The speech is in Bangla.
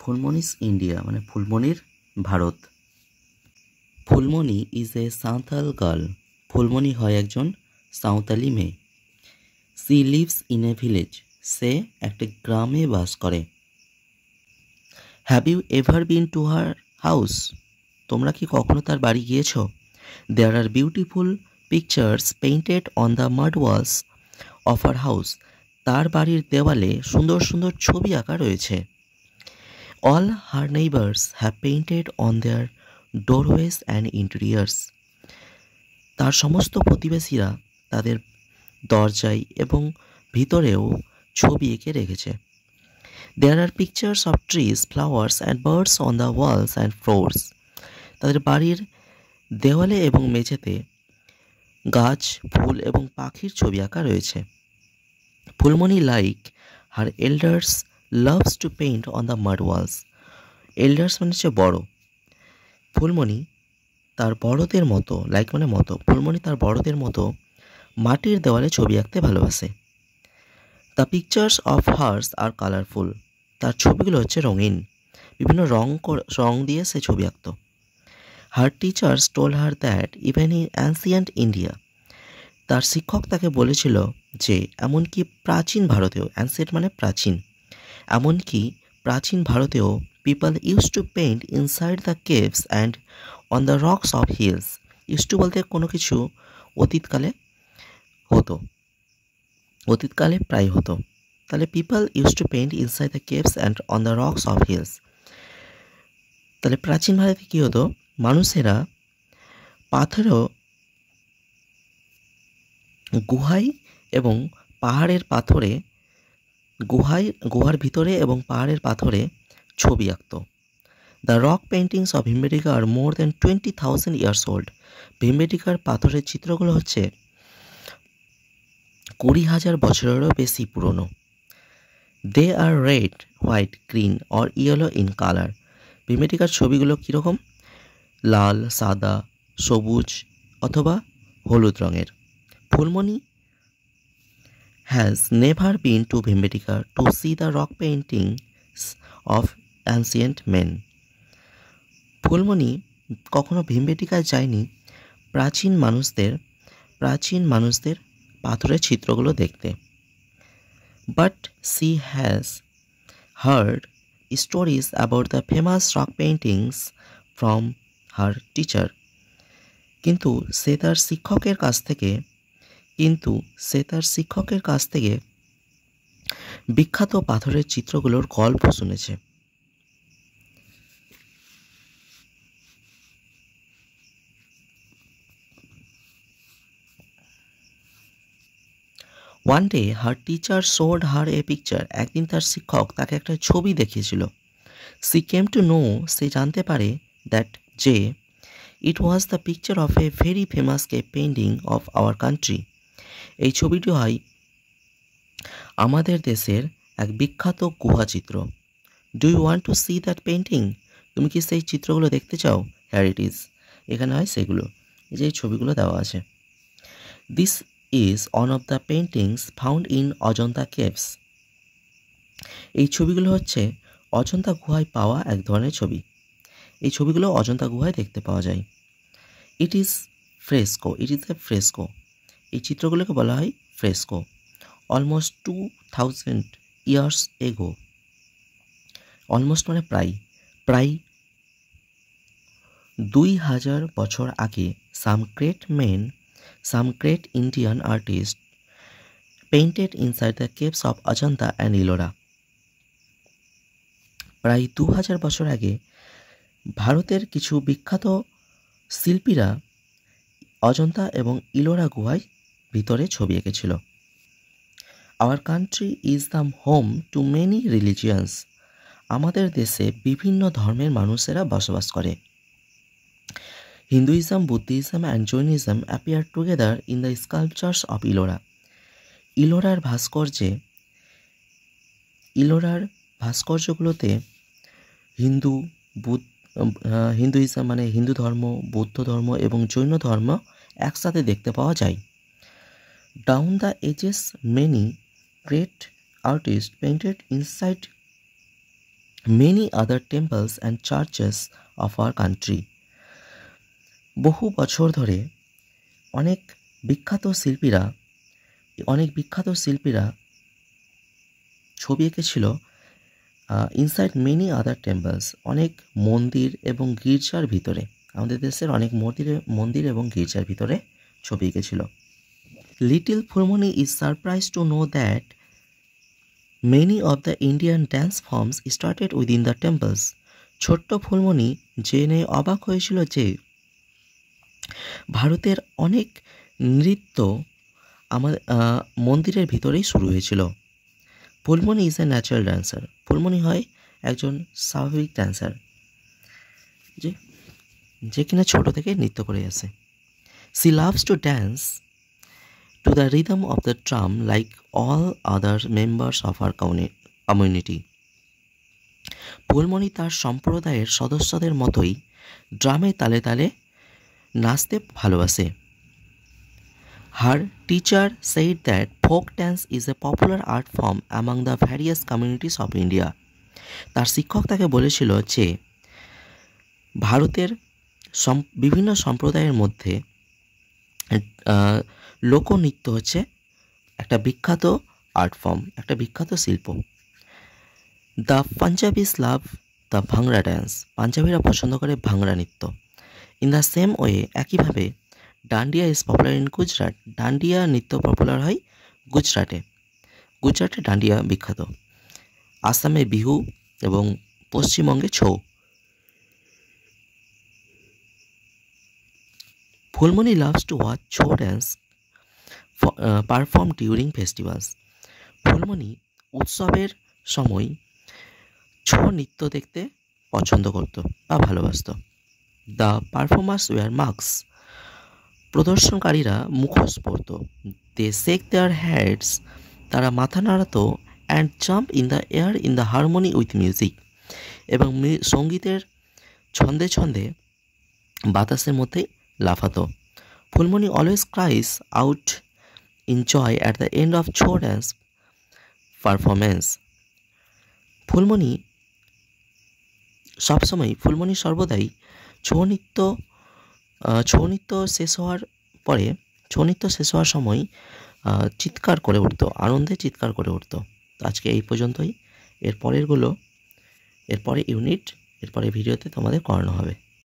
ফুলমণিস ইন্ডিয়া মানে ফুলমণির ভারত। Phulmani is a Santhal girl. Phulmani হয় একজন সাঁওতালি মেয়ে। She lives in a village. সে একটা গ্রামে বাস করে। Have you ever been to her house? তোমরা কি কখনো তার বাড়ি গিয়েছো? There are beautiful pictures painted on the mud walls of her house. তার বাড়ির দেওয়ালে সুন্দর সুন্দর ছবি আঁকা রয়েছে। All her neighbors have painted on their doorways and interiors. তার সমস্ত প্রতিবেশীরা তাদের দরজায় এবং ভিতরেও ছবি এঁকে রেখেছে। There are pictures of trees, flowers and birds on the walls and floors. তাদের বাড়ির দেওয়ালে এবং মেঝেতে গাছ, ফুল এবং পাখির ছবি আঁকা রয়েছে। Phulmoni like her elders loves to paint on the mud walls. Elders মানে হচ্ছে বড়। ফুলমণি তার বড়দের মতো, লাইক মানে মতো, ফুলমণি তার বড়দের মতো মাটির দেওয়ালে ছবি আঁকতে ভালোবাসে। The pictures of hers are colourful. তার ছবিগুলো হচ্ছে রঙিন, বিভিন্ন রং দিয়ে সে ছবি আঁকত। Her teachers told her that even in ancient India. তার শিক্ষক তাকে বলেছিল যে এমনকি প্রাচীন ভারতেও, অ্যান্সিয়েন্ট মানে প্রাচীন, এমনকি প্রাচীন ভারতেও people use to paint inside the caves and on the rocks of hills. Use to বলতে কোনো কিছু অতীতকালে হতো, অতীতকালে প্রায় হতো। তাহলে people use to paint inside the caves and on the rocks of hills. তাহলে প্রাচীন ভারতে কী হতো? মানুষেরা পাথরেও গুহায় এবং পাহাড়ের পাথরে, গুহার ভিতরে এবং পাহাড়ের পাথরে ছবি আঁকত। The rock paintings of Bhimbetka are more than 20,000 years old. ভীমবেটকার পাথরের চিত্রগুলো হচ্ছে 20,000 বছরেরও বেশি পুরনো। They are red, white, green or yellow in colour. ভীমবেটকার ছবিগুলো কীরকম? লাল, সাদা, সবুজ অথবা হলুদ রঙের। Phulmoni has never been to Bhimbetka to see the rock paintings of ancient men. Phulmoni কখনো ভীমবেটকায় যায়নি প্রাচীন মানুষদের পাথরের চিত্রগুলো দেখতে। But she has heard stories about the famous rock paintings from her teacher. কিন্তু সে তার শিক্ষকের কাছ থেকে বিখ্যাত পাথরের চিত্রগুলোর গল্প শুনেছে। One day her teacher showed her a picture. একদিন তার শিক্ষক তাকে একটা ছবি দেখিয়েছিল। She came to know, সে জানতে পারে, that যে it was the picture of a very famous cave painting of our country. এই ছবিটি হয় আমাদের দেশের এক বিখ্যাত গুহা চিত্র। Do you want to see that painting? তুমি কি সেই চিত্রগুলো দেখতে চাও? Here it is. এখানে হয় সেগুলো, এই যে ছবিগুলো দেওয়া আছে। This is one of the paintings found in Ajanta caves. এই ছবিগুলো হচ্ছে অজন্তা গুহায় পাওয়া এক ধরনের ছবি। এই ছবিগুলো অজন্তা গুহায় দেখতে পাওয়া যায়। It is fresco, it is a fresco. এই চিত্রগুলোকে বলা হয় fresco. Almost 2000 years ago. Almost মানে প্রায় 2000 বছর আগে some great Indian artist painted inside the caves of Ajanta and Ellora. প্রায় 2000 বছর আগে ভারতের কিছু বিখ্যাত শিল্পীরা অজন্তা এবং ইলোরা গুহায় ভিতরে ছবি এঁকেছিল। Our country is the home to many religions. আমাদের দেশে বিভিন্ন ধর্মের মানুষেরা বসবাস করে। Hinduism, Buddhism and Jainism appear together in the sculptures of Ellora. ইলোরার ভাস্কর্যগুলোতে হিন্দুইজম মানে হিন্দু ধর্ম, বৌদ্ধ ধর্ম এবং জৈন ধর্ম একসাথে দেখতে পাওয়া যায়। Down the ages many great artist painted inside many other temples and churches of our country. বহু বছর ধরে অনেক বিখ্যাত শিল্পীরা ছবি এঁকেছিল ইনসাইড মেনি আদার টেম্পলস, অনেক মন্দির এবং গির্জার ভিতরে। আমাদের দেশের অনেক মন্দির এবং গির্জার ভিতরে ছবি এঁকেছিল। Little Phulmani is surprise to know that many of the Indian dance forms started within the temples. ছোট্ট ফুলমণি জেনে অবাক হয়েছিল যে ভারতের অনেক নৃত্য মন্দিরের ভিতরেই শুরু হয়েছিল। Phulmoni is a natural dancer. Phulmoni হয় একজন স্বাভাবিক ড্যান্সার, যে কিনা ছোট থেকে নৃত্য করে আসে। C loves to dance to the rhythm of the drum like all other members of our community. Phulmoni তার সম্প্রদায়ের সদস্যদের মতোই ড্রামে তালে তালে নাচতে ভালোবাসে। Her teacher said that folk dance is a popular art form among the various communities of India. তার শিক্ষক তাকে বলেছিল যে ভারতের বিভিন্ন সম্প্রদায়ের মধ্যে লোকনৃত্য হচ্ছে একটা বিখ্যাত আর্ট ফর্ম, একটা বিখ্যাত শিল্প। দ্য পাঞ্জাবিস লাভ দ্য ভাংড়া ড্যান্স। পাঞ্জাবিরা পছন্দ করে ভাংড়া নৃত্য। ইন দ্য সেম ওয়ে, একইভাবে dandiya is popular in Gujarat. Dandiya নৃত্য পপুলার হয় গুজরাটে। গুজরাটে ডান্ডিয়া বিখ্যাত। আসামে বিহু এবং পশ্চিমবঙ্গে Chhau. Phulmani loves to watch Chhau dance perform during festivals. Phulmani উৎসবের সময় ছৌ নৃত্য দেখতে পছন্দ করত বা ভালোবাসত। The performers wear masks. প্রদর্শনকারীরা মুখোশ পরত। They shake their heads. তারা মাথা নাড়াতো। And jump in the air in the harmony with music. এবং সঙ্গীতের ছন্দে ছন্দে বাতাসের মধ্যে লাফাতো। Phulmani always cries out in joy at the end of Chhau dance performance. Phulmani সর্বদাই ছৌ নৃত্য শেষ হওয়ার সময় চিৎকার করে উঠত, আনন্দে চিৎকার করে উঠত। আজকে এই পর্যন্তই। এরপরে ইউনিট, এরপরে ভিডিওতে তোমাদের করানো হবে।